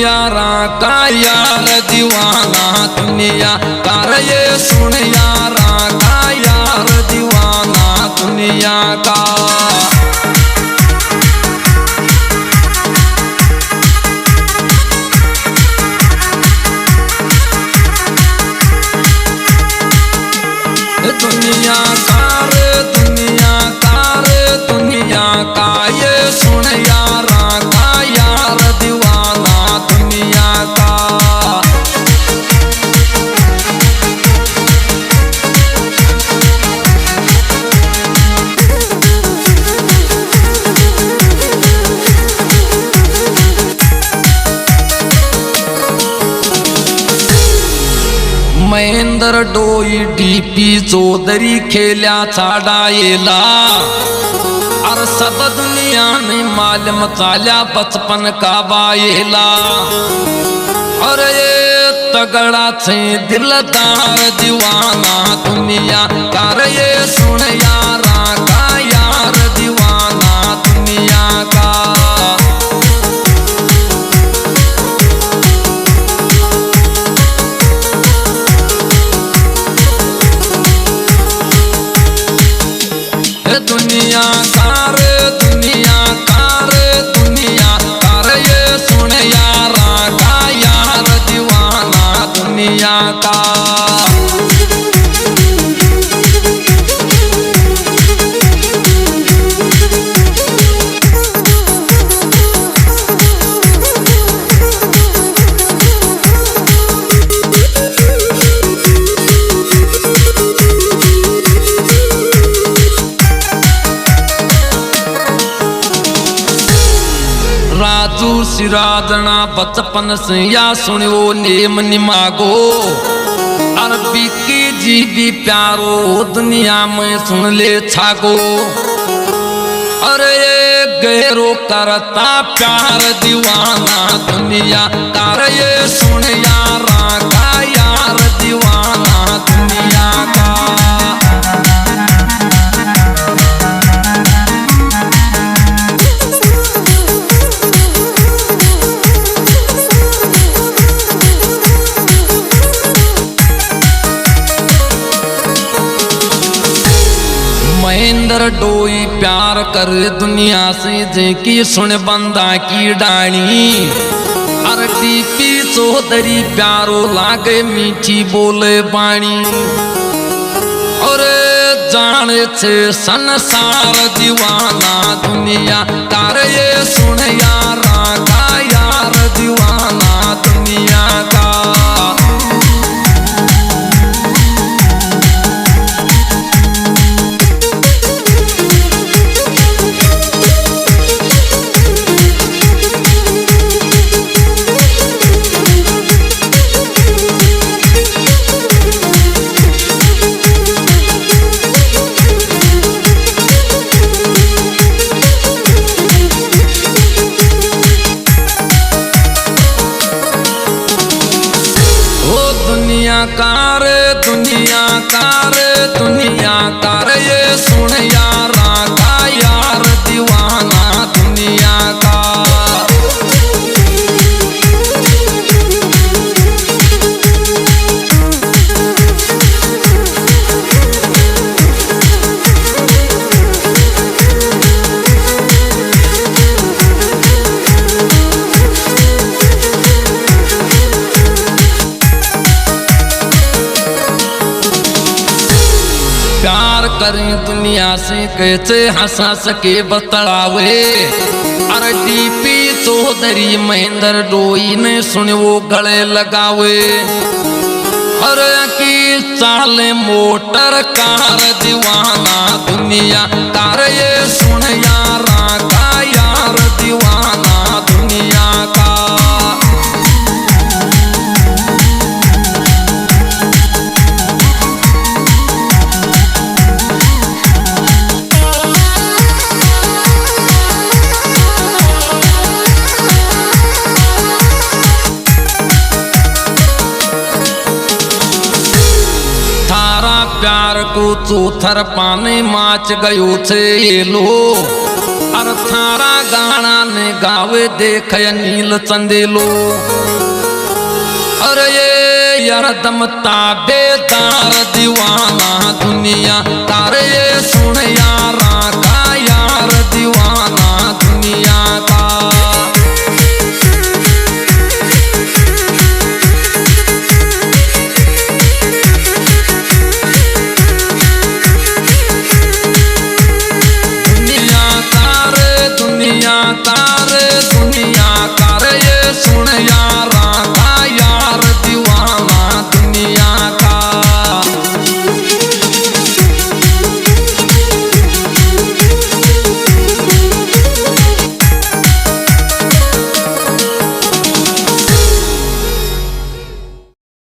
यारा का यार दीवाना दुनिया कार ये सुन यारा का यार दीवाना दुनिया का। दुनिया कार दुनिया का ये सुन यारा का यार दीवाना दुनिया का। महेंद्र डोई डीपी चौधरी खेल्या छाडायला और सब दुनिया ने मालूम चाल्या बचपन का बायला। और ये तगड़ा छे दिलदार दीवाना दुनिया कार ये सुन यारा का यार दीवाना दुनिया का। दुनिया कार ये सुन यारा का यार दीवाना दुनिया का। राजू सिराजना बचपन से या सुनियो नेम निमागो अरबी की जी भी प्यारो दुनिया में सुन ले छागो। अरे ये गहरो करता प्यार दीवाना दुनिया कार ये सुन यारा का यार दीवाना दुनिया का। महेंद्र डोई प्यार कर दुनिया से जेकी सुन बंदा की डाणी। अरे डीपी चौधरी प्यारो लागे मीठी बोले बाणी। और जाने छे संसार दीवाना दुनिया कार ये सुन यारा का यार दीवाना दुनिया का। दुनिया कार ये सुन यारा का यार दीवाना दुनिया का। प्यार करें दुनिया से कैसे हंसा सके बतलावे। अरे डीपी चौधरी महेंद्र डोई ने सुन वो गले लगावे। अरे की चाले मोटर कार दीवाना दुनिया कार ये सुन यारा का यार दीवाना दुनिया का। प्यार को चौथर पाने माच गयो छे ये लो। अर थारा गाना ने गावे देख नील चंदेलो। अरे ये यार दम ताबेदार दीवाना दुनिया तारे